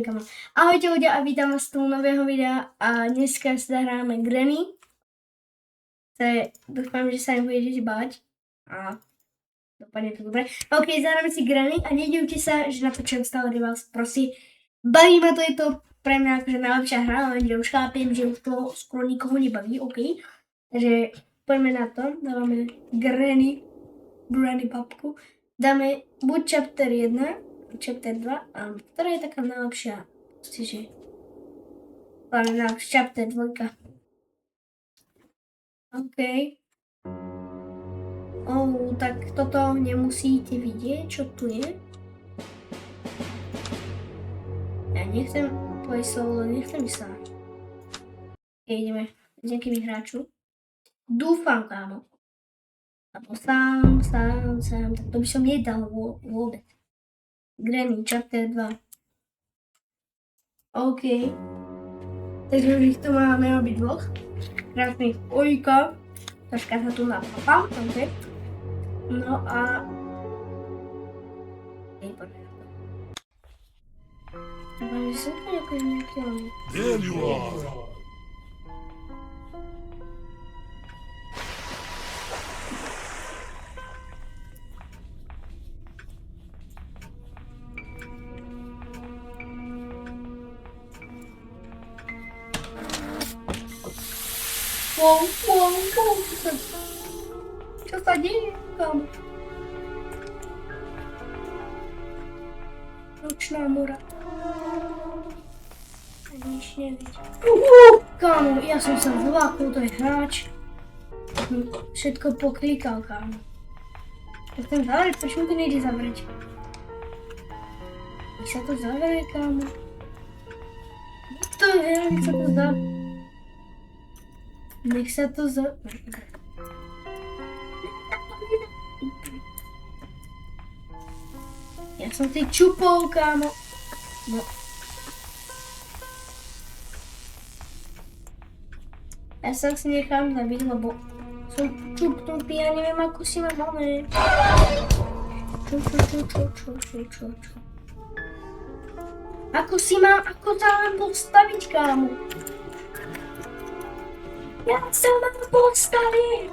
Granny kama. Ahojte ľudia a vítam vás z toho nového videa a dneska si zahráme Granny. Dúfam, že sa nebudete báť a dopadne to dobre. Ok, zahráme si Granny a nedivte sa, že natočujem stále vás prosí. Baví ma to, je to pre mňa akože najlepšia hra, lenže už chápem, že už to skoro nikoho nebaví, ok. Takže poďme na to, dávame Granny papku. Dáme buď chapter 1, chapter 2, a ktorá je taká najlepšia, že hlavne na chapter 2. OK. Tak toto nemusíte vidieť, čo tu je. Ja nechcem povedať slovo, nechcem sa. Ideme s nejakými hráču. Dúfam, kámo. Alebo sám, tak to by som nedal vôbec. Granny, chapter 2. OK. Takže už ich tu máme obi dvoch. Krásnych ojka. Troška sa tu napapal, OK. No a... poďme na to. Dúfam, že sú to nejaké oni. There you are. Wow. Čo sa deje, kámo? Nočná mora. Ani nič nevidí. Kámo, ja som sa zlákol, to je hráč. Všetko poklikal, kámo. Ja chcem zavrieť, prečo mi to nejde zavrieť? Nech sa to zavrie, kámo. To je, nech sa to zavrie. Nech sa to Ja som si čupol, kámo. No. Ja sa si nechám zabiť, lebo som čupnutý a neviem, ako si ma máme. Čo? Ako sa mám postaviť, kámo? Ja sa mám postaviť!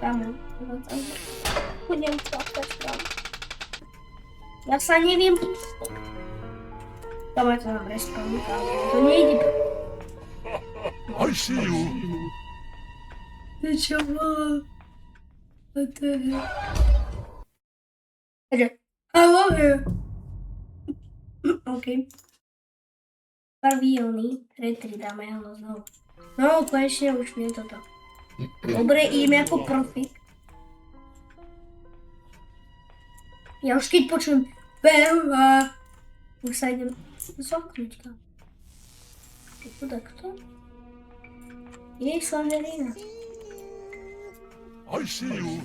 Kámo. Budem plakať, kámo. Ja sa neviem postaviť. Kámo, ja sa mám reskám, kámo. To nejde. I see you. Ty čo má? A to je... Takže, hello here. OK. Pavióny, retry, dáme ho znovu. No, konečne už nie toto. Dobre, ideme ako profik. Ja už keď počujem Bella, už sa idem zoknúť tam. Je to takto? Jej, Slenderina. I see you.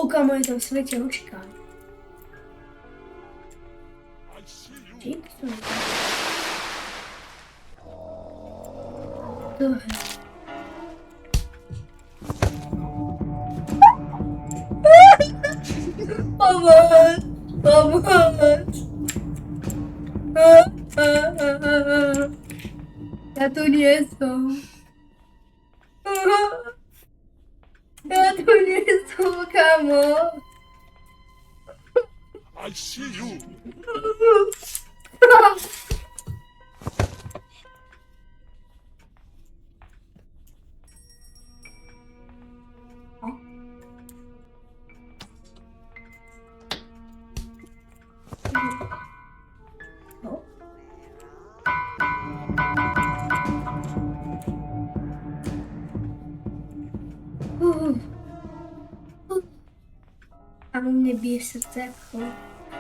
Kamo, je to v svete očká. Čím to je? Dobre. Pomoc! Ja tu nie som. Ja tu nie som, kámo. I see you. A u mne bije srdce ako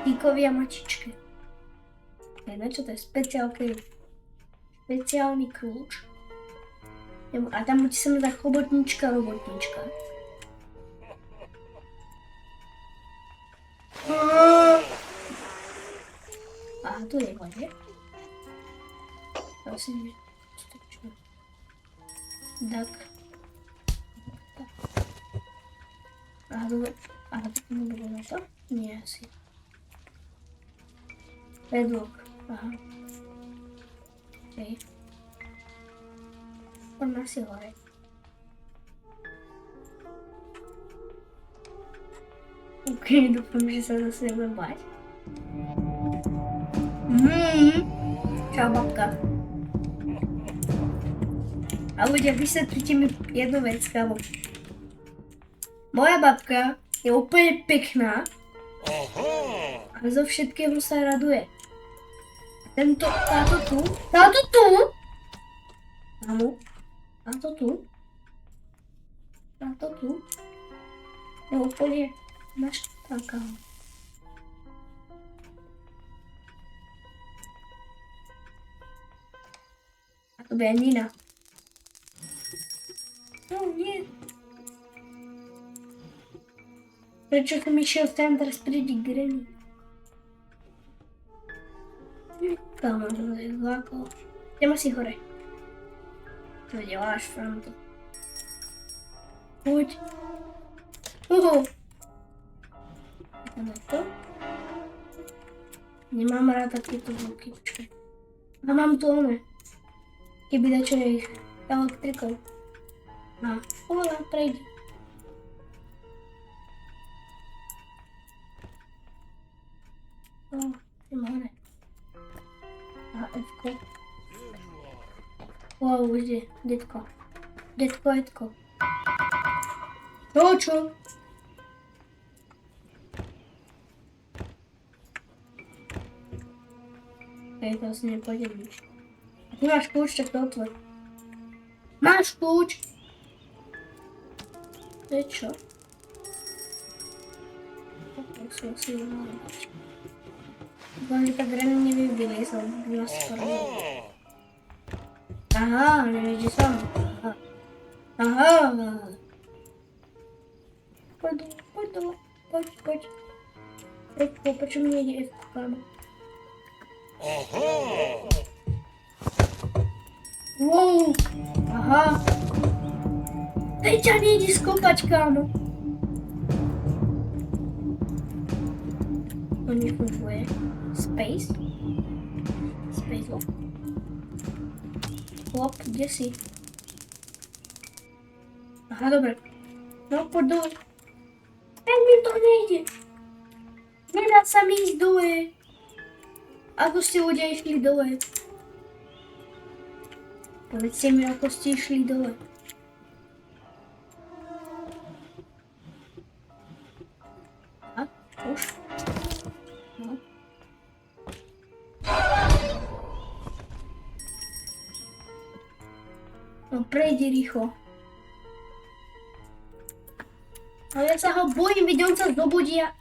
píkovi a mačičke. Vieme, čo to je speciálny kľúč. A tam buď sa mi dá robotnička. A to je vode. Prosím, čo? Tak. Aha, tak nebudeme to? Nie, asi. Bedlock. Aha. Okej. Poďme asi hore. Okej, dúfam, že sa zase nebudem bať. Čau, babka. A ľudia, vysvetlite mi jednu vec, kámo. Moja babka je úplne pekná Aha! a zo všetkého sa raduje. Táto tu, áno, táto tu, je úplne naštvaná, kámo. A to bude Nina. No nie. Prečo som išiel sem, teraz príde Granny? Kámo, to je zláko. Idem asi hore. To děláš, Franto. Poď. Jdeme to. Nemám rád takéto zvuky, počkej. A mám tu one. Keby dačo je ich elektrikou. A voľa, prejdi. Idem hore. A F-ko. Wow, už je, detko. Detko. To čo? Hej, to asi nepôjdem nič. A ty máš kľúč, tak to otvor. Máš kľúč! To je čo? Tak som si nemala nič. Dúfam, že tá Granny nevybili, som byla skoro. Aha, nevieš, že som. Aha. Poď. F-ko, prečo mi nejde F-ko, kámo? Aha! Wow, aha. Peťa nejde skopať, kámo. To nefunguje. Space lock. Chlop, kde si? Aha, dobre. No, poď dole. Tak mi to nejde. Nedá sa mi ísť dole. Ako ste ľudia išli dole? Povedzte mi, ako ste išli dole. A, už. No. No prejdi rýchlo. Ale ja sa ho bojím, veď on sa zobudí a...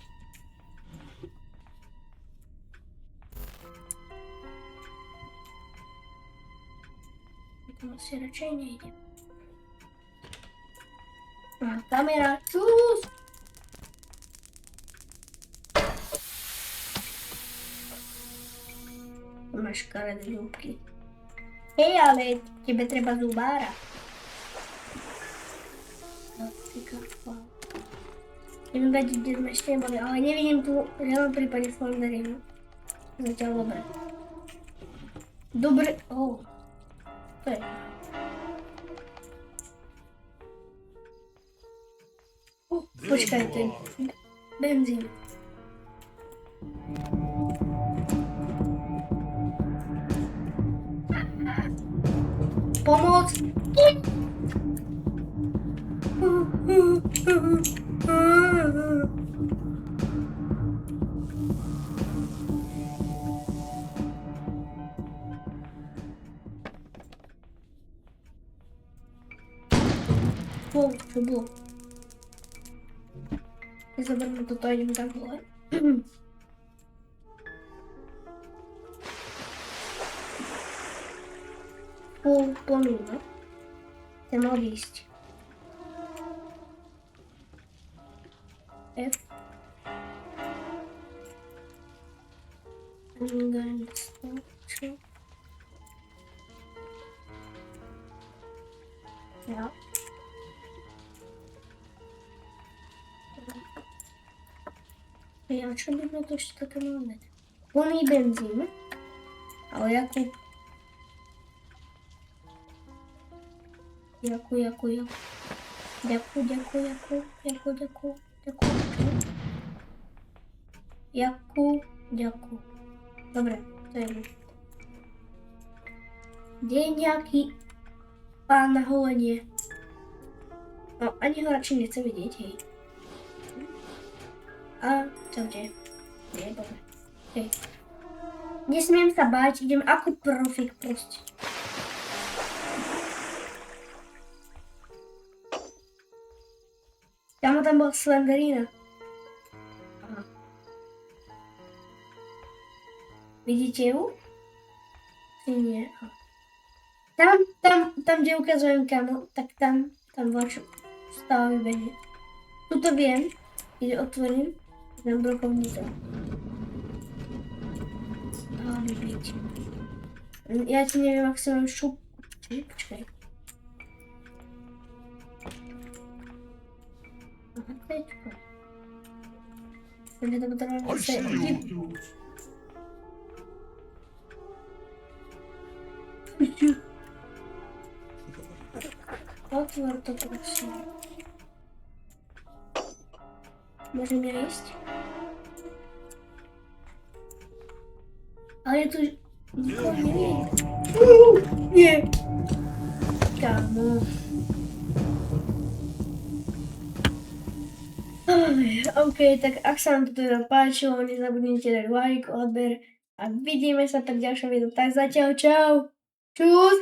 Tam asi radšej nejde. A kamera, čus! Máš škaredé zúbky. Hej, ale tebe treba zubára. Neviem dať, kde sme ešte neboli, ale nevidím tu v žiadnom prípade Slenderinu. Zatiaľ dobre. Dobre, to je. Počkaj, to je benzín. Pomoc! Wow, čo bolo? Ja zoberiem toto a idem tam dole. Plnú, no? Chcem odísť. F. Čo? Ja. A čo by bolo to ešte také malé? Plný benzín. Ale jakú? Ďakujem. Dobre, to je jedno. Kde je nejaký pán na holenie? No, ani ho radšej nechcem vidieť, hej. A čaute. Nie, dobre. Hej. Nesmiem sa báť, idem ako profik proste. Tam bol Slenderina. Aha. Vidíte ju? Či nie? Aha. Tam, kde ukazujem kamo, tak tam vašu stáva vybehne. Tuto viem, kde otvorím, tam brokovnica. Stále byť. Ja ti neviem, ak sa mám počkaj. Aha, tečko. Takže to potrebujem I see you. Otvor to prosím. Môžem ja ísť? Ale ja tu nikoho neviem. Nie. Kámo. OK, tak ak sa vám to teda páčilo, nezabudnite dať like, odber a vidíme sa pri ďalšom videu. Tak zatiaľ čau. Čus.